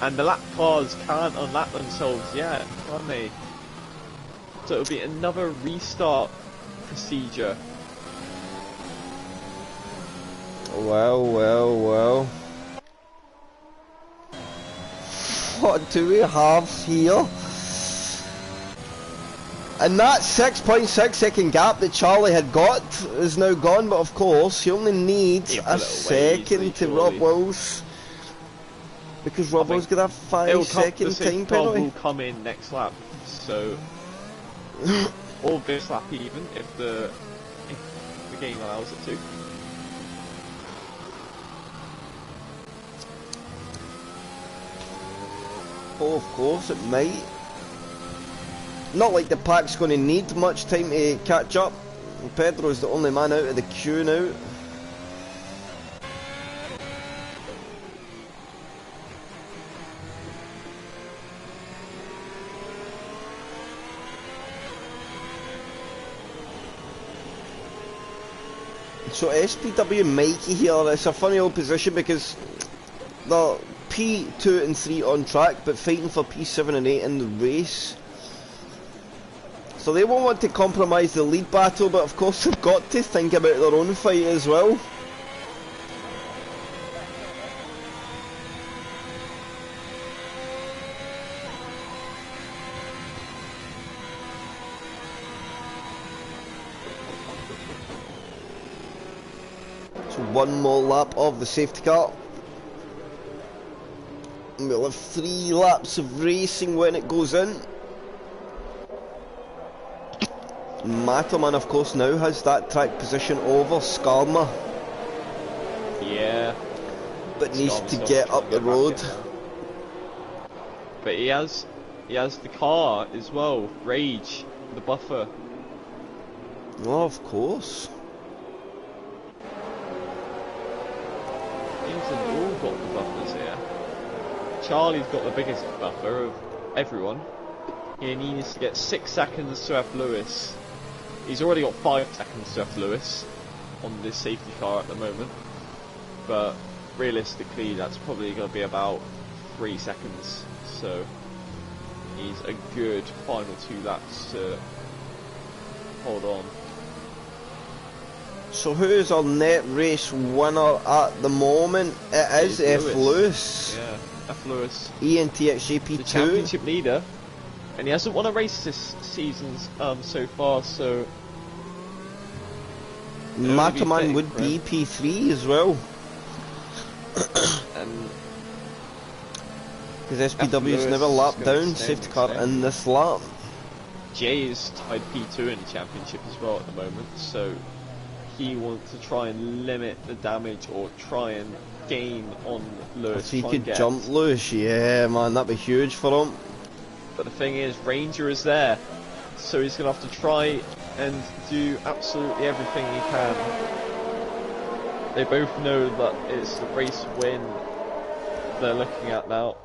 And the lap cars can't unlap themselves yet, can they? So it'll be another restart procedure. Well, well, well. What do we have here? And that 6.6 second gap that Charlie had got is now gone, but of course he only needs a second to Rob Wells. Because Rob Wells got a 5-second time penalty. Will come in next lap, so or this lap even if the game allows it to. Oh, of course it might. Not like the pack's going to need much time to catch up. Pedro's the only man out of the queue now. So SPW Mikey here, it's a funny old position because they're P2 and 3 on track but fighting for P7 and 8 in the race. So they won't want to compromise the lead battle, but of course they've got to think about their own fight as well. So one more lap of the safety car. And we'll have 3 laps of racing when it goes in. Matterman of course now has that track position over Skarma. Yeah. But needs to get up the road. But he has the car as well, Rage, the buffer. Oh, of course. Seems they've all got the buffers here. Charlie's got the biggest buffer of everyone. He needs to get 6 seconds to F Lewis. He's already got 5 seconds to F Lewis on this safety car at the moment. But realistically, that's probably going to be about 3 seconds. So he's a good final 2 laps to hold on. So who is our net race winner at the moment? It is F Lewis. Yeah, F Lewis. ENTXGP2. The championship leader. And he hasn't won a race this season so far, so... Matterman would be P3 as well. Because SPW's never lapped down safety car in this lap. Jay is tied P2 in the championship as well at the moment, so he wants to try and limit the damage or try and gain on Lewis. If he could jump Lewis, yeah man, that'd be huge for him. But the thing is, Ranger is there, so he's going to have to try and do absolutely everything he can. They both know that it's the race win they're looking at now.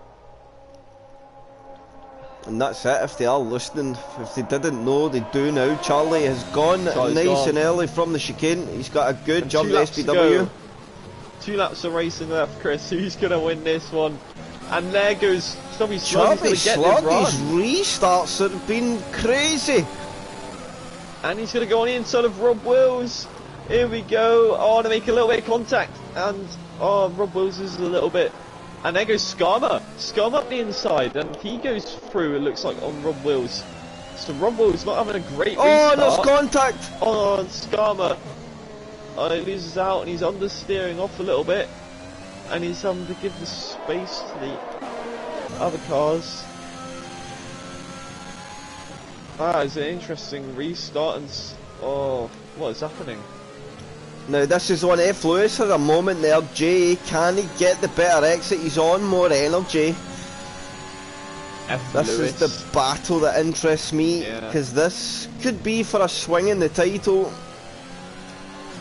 And that's it, if they are listening. If they didn't know, they do now. Charlie has gone Charlie's nice gone. and early from the chicane. He's got a good And jump 2 to laps to SPW. go. 2 laps of racing left, Chris. Who's going to win this one? And there goes Chubby Slug. Chubby He's going to get the Slug, his run. restarts have been crazy. And he's going to go on the inside of Rob Wills. Here we go. Oh, to make a little bit of contact. And, oh, Rob Wills is a little bit. And there goes Skarma. Skarma up the inside. And he goes through, it looks like, on Rob Wills. So Rob Wills not having a great restart. Oh, there's contact. Oh, Skarma. He loses out and he's understeering off a little bit. And he's having to give the space to the other cars. That is an interesting restart and oh, what is happening? Now this is on F. Lewis has a moment there. Jay, can he get the better exit? He's on more energy. This is the battle that interests me, because this could be for a swing in the title.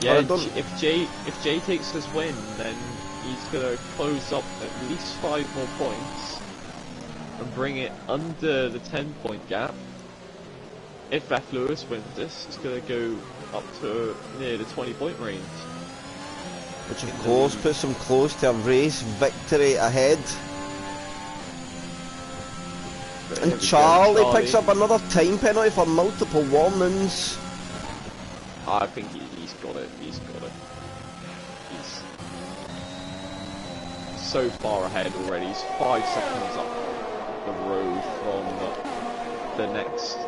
Yeah, if Jay takes this win, then he's gonna close up at least 5 more points and bring it under the 10-point gap. If F. Lewis wins this, it's gonna go up to near the 20-point range, which of course puts him close to a race victory ahead. And Charlie picks up another time penalty for multiple warnings. I think he's got it. He's got it. He's so far ahead already. He's 5 seconds up the road from the next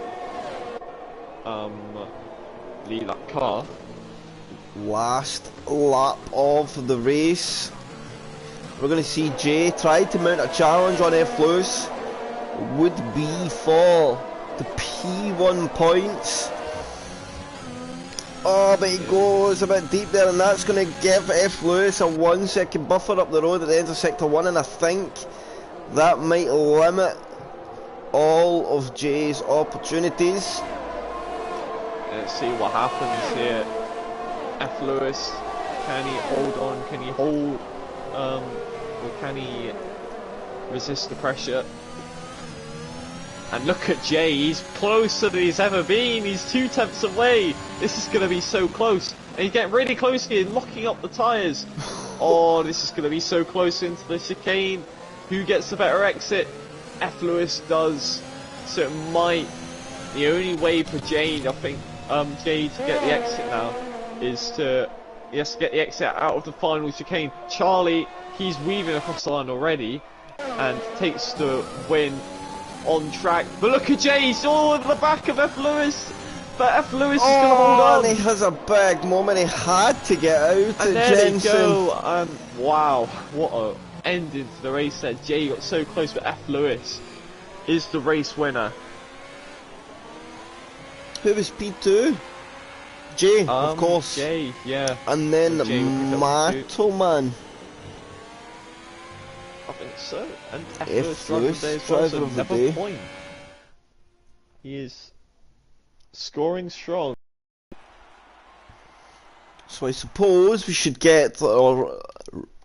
lead lap car. Last lap of the race. We're going to see Jay try to mount a challenge on F. Lewis. Would be for the P1 points. Oh, but he goes a bit deep there, and that's going to give F. Lewis a 1-second buffer up the road at the end of sector 1, and I think that might limit all of Jay's opportunities. Let's see what happens here. F. Lewis, can he hold on? Can he hold, or can he resist the pressure? And look at Jay, he's closer than he's ever been. He's 2 tenths away. This is going to be so close. And he's getting really close here, locking up the tyres. Oh, this is going to be so close into the chicane. Who gets the better exit? F. Lewis does. So it might. The only way for Jay, I think, Jay to get the exit now is to, he has to get the exit out of the final chicane. Charlie, he's weaving across the line already and takes the win on track. But look at Jay, he's all at the back of F. Lewis. But F. Lewis is going to hold on. And he has a big moment. He had to get out and to there Jensen. they go. Wow, what a ending to the race there. Jay got so close, but F. Lewis is the race winner. Who was P2? Jay, of course. Jay, yeah. And then Mattelman. I think so. And F. Lewis, driver of the day. Point. He is scoring strong. So I suppose we should get our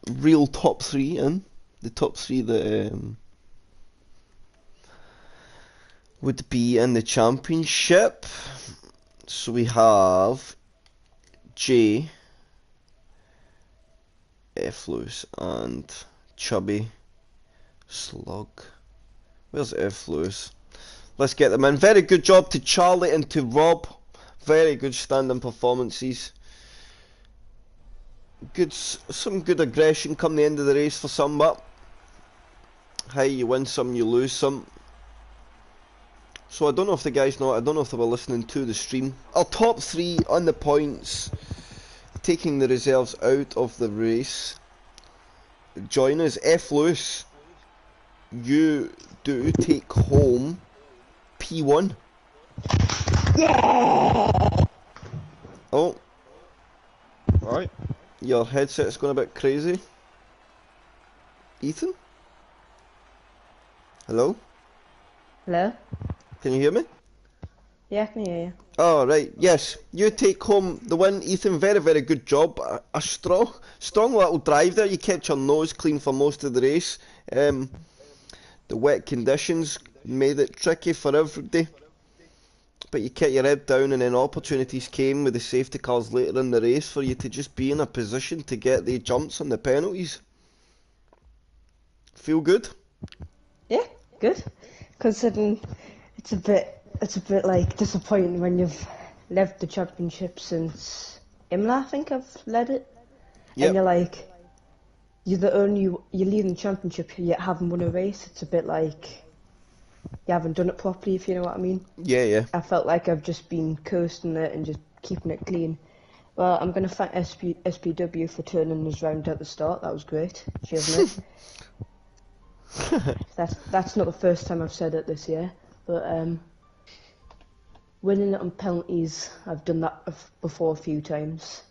real top 3 in. The top 3 that would be in the championship. So we have Jay, F. Lewis, and Chubby Slug. Where's F. Lewis? Let's get them in. Very good job to Charlie and to Rob. Very good standing performances. Some good aggression come the end of the race for some, but hey, you win some, you lose some. So I don't know if the guys know, I don't know if they were listening to the stream. Our top 3 on the points, taking the reserves out of the race. Join us. F. Lewis, you do take home P1. Oh. Right. Your headset's going a bit crazy. Ethan? Hello? Hello? Can you hear me? Yeah, I can hear you. Oh, right, yes. You take home the win, Ethan. Very, very good job. A strong little drive there. You kept your nose clean for most of the race. The wet conditions made it tricky for everybody. But you kept your head down, and then opportunities came with the safety cars later in the race for you to just be in a position to get the jumps and the penalties. Feel good? Yeah, good. Considering it's a bit like disappointing when you've led the championship since Imola, I think I've led it. And Yep. you're like, you're leading the championship yet haven't won a race. It's a bit like you haven't done it properly, if you know what I mean. Yeah, yeah. I felt like I've just been coasting it and just keeping it clean. Well, I'm going to thank SPW for turning us round at the start. That was great. Cheers, mate. That's not the first time I've said it this year, but winning it on penalties, I've done that before a few times.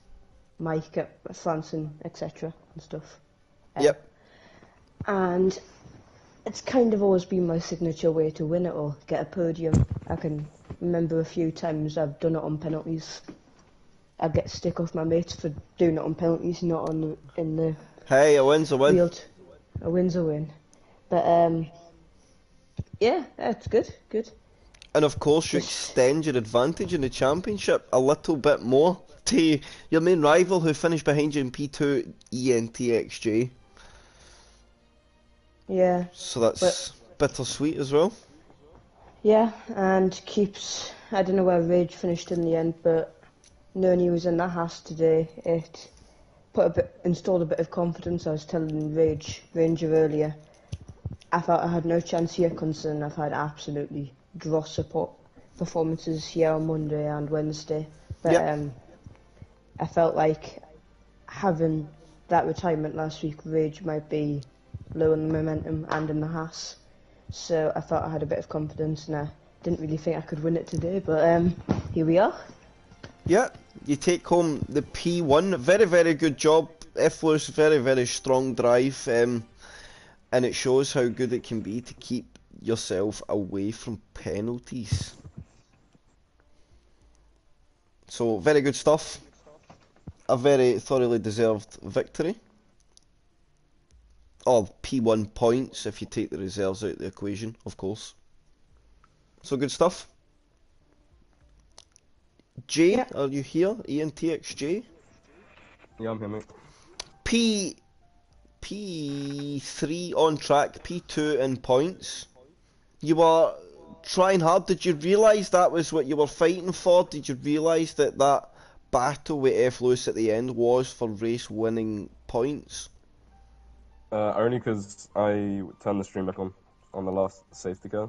Mike at Franson, etc. and stuff. Yep. And it's kind of always been my signature way to win it or get a podium. I can remember a few times I've done it on penalties. I get stick off my mates for doing it on penalties, not in the Hey, a win's a win. real. A win's a win. But yeah, it's good. And of course, you extend your advantage in the championship a little bit more to your main rival who finished behind you in P2, ENTXJ. Yeah. So that's bittersweet as well. Yeah, and keeps. I don't know where Rage finished in the end, but knowing he was in that house today, it installed a bit of confidence. I was telling Ranger earlier, I felt I had no chance here, considering I've had absolutely dross support performances here on Monday and Wednesday. But Yep. I felt like having that retirement last week, Rage might be low in the momentum and in the Haas. So I felt I had a bit of confidence, and I didn't really think I could win it today, but here we are. Yeah, you take home the P1. Very, very good job. F-Lewis, very, very strong drive. And it shows how good it can be to keep yourself away from penalties. So, very good stuff. A very thoroughly deserved victory. Or P1 points if you take the reserves out of the equation, of course. So, good stuff. Jay, Yeah. are you here? ENTXJ? Yeah, I'm here, mate. P3 on track, P2 in points. You were trying hard. Did you realise that was what you were fighting for? Did you realise that that battle with F. Lewis at the end was for race winning points? Only because I turned the stream back on the last safety car,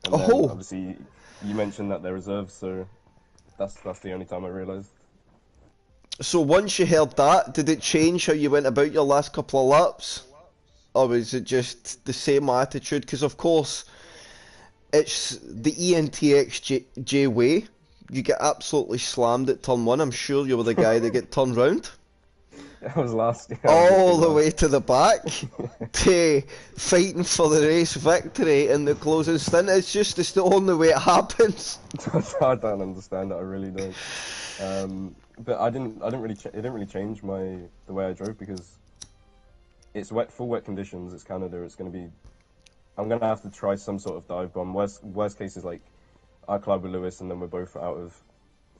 and then Oh! obviously you mentioned that they're reserves, so that's the only time I realised. So once you heard that, did it change how you went about your last couple of laps? Or was it just the same attitude? Because of course, it's the ENTXJ way. You get absolutely slammed at turn 1. I'm sure you were the guy that get turned round. I was last. Yeah, All the way to the back to fighting for the race victory in the closing stint. It's the only way it happens. I don't understand it. I really don't. But it didn't really change the way I drove because it's full wet conditions. It's Canada. It's going to be. I'm going to have to try some sort of dive bomb. Worst case is like I collide with Lewis and then we're both out of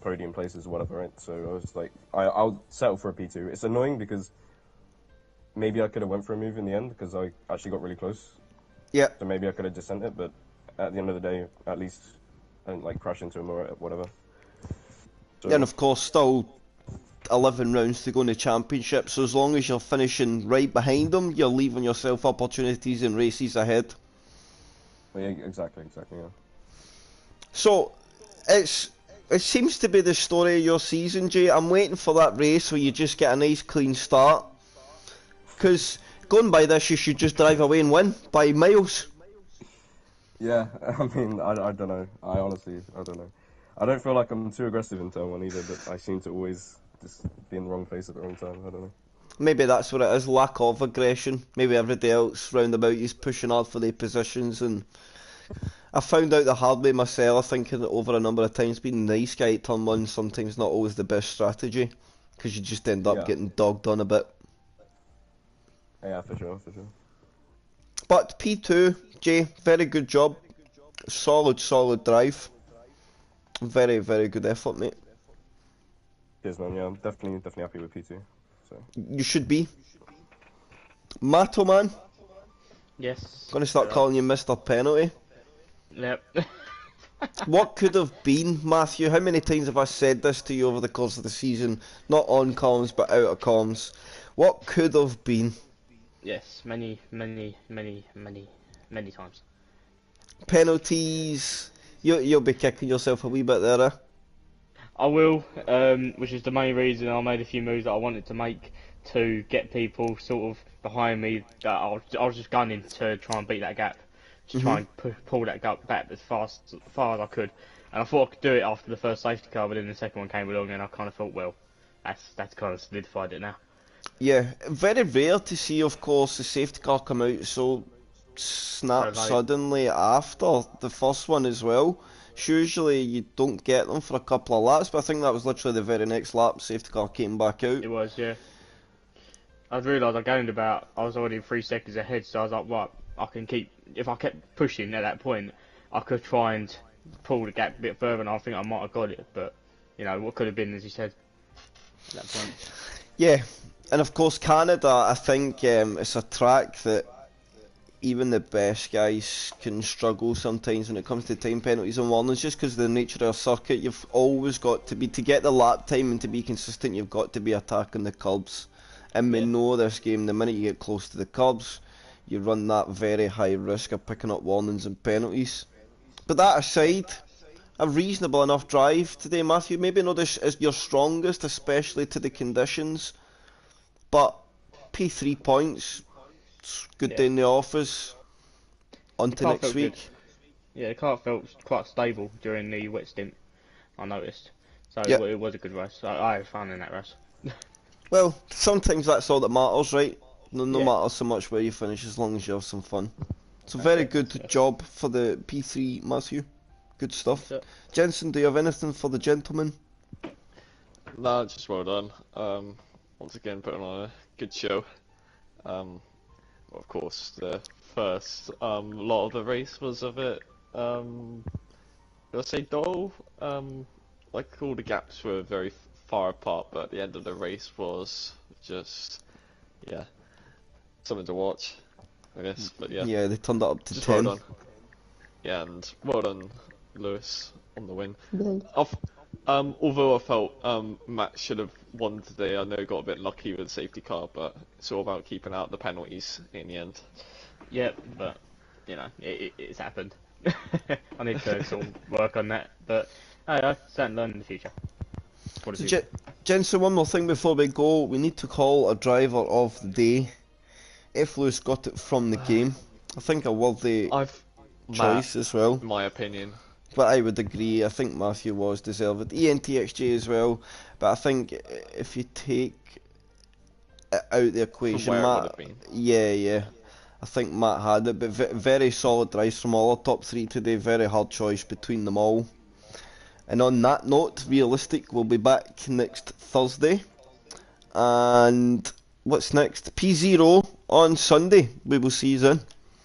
podium places or whatever, right? So I was like, I'll settle for a P2. It's annoying because maybe I could have went for a move in the end because I actually got really close. Yeah. So maybe I could have just sent it, but at the end of the day, at least I didn't like crash into him or whatever. So, And of course, still 11 rounds to go in the championship, so as long as you're finishing right behind them, you're leaving yourself opportunities in races ahead. yeah, exactly, yeah. So, it seems to be the story of your season, Jay. I'm waiting for that race where you just get a nice clean start. Because going by this, you should just drive away and win by miles. Yeah, I mean, I don't know. I honestly don't know. I don't feel like I'm too aggressive in turn 1 either, but I seem to always just be in the wrong place at the wrong time. I don't know. Maybe that's what it is, lack of aggression. Maybe everybody else round about you's pushing hard for their positions, and I found out the hard way myself. I think over a number of times being the nice guy at turn 1 sometimes not always the best strategy, because you just end up getting dogged on a bit. Yeah, for sure. But P2, Jay, very good job. Solid drive. Very, very good effort, mate. Cheers, man. Yeah, I'm definitely happy with P2. So You should be. Matto, man. Yes. Gonna start calling you Mr. Penalty. Yep. What could have been, Matthew? How many times have I said this to you over the course of the season? Not on comms, but out of comms. What could have been? Yes, many times. Penalties. You'll be kicking yourself a wee bit there, eh? I will, which is the main reason I made a few moves that I wanted to make to get people sort of behind me. That I was just gunning to try and beat that gap, to try and pull that gap back as far as I could. And I thought I could do it after the first safety car, but then the second one came along, and I kind of thought, well, that's kind of solidified it now. Yeah, very rare to see, of course, the safety car come out so snap So late. suddenly after the first one as well. Usually you don't get them for a couple of laps, but I think that was literally the very next lap safety car came back out. It was, yeah. I realised I was already 3 seconds ahead, so I was like, right, I can keep, if I kept pushing at that point, I could try and pull the gap a bit further, and I think I might have got it, but, you know, what could have been, as you said, at that point. Yeah, and of course Canada, I think it's a track that even the best guys can struggle sometimes when it comes to time penalties and warnings, just because of the nature of a circuit. You've always got to be, to get the lap time and to be consistent, you've got to be attacking the curbs. And we know this game, the minute you get close to the curbs, you run that very high risk of picking up warnings and penalties. But that aside, a reasonable enough drive today, Matthew. Maybe not this is your strongest, especially to the conditions, but P3 points, it's good day in the office. On The to car next felt week. good. Yeah, the car felt quite stable during the wet stint, I noticed. So Yep. it was a good race. I had fun in that race. Well, sometimes that's all that matters, right? No Yeah. matter so much where you finish, as long as you have some fun. So very good job for the P3, Matthew. Good stuff. That's it. Jensen, do you have anything for the gentleman? No, just well done. Once again, putting on a good show. Of course, the first lot of the race was a bit, let's say, dull. Like all the gaps were very far apart, but the end of the race was just, yeah, something to watch, I guess. But yeah, Yeah, they turned it up to just 10. well done. Yeah, and well done, Lewis, on the win. Brilliant. Although I felt Matt should have won today, I know he got a bit lucky with the safety car, but it's all about keeping out the penalties in the end. Yeah, but, you know, it's happened. I need to sort of work on that, but I certainly learn in the future. What So, is it? Jensen, one more thing before we go. We need to call a driver of the day. If Lewis got it from the game, I think a worthy choice as well. In my opinion. But I would agree. I think Matthew was deserved. ENTXJ as well. But I think if you take it out the equation, where it would Matt. have been. Yeah. I think Matt had it, but very solid drives from all our top three today. Very hard choice between them all. And on that note, Realistic will be back next Thursday. And what's next? P0 on Sunday. We will see you then.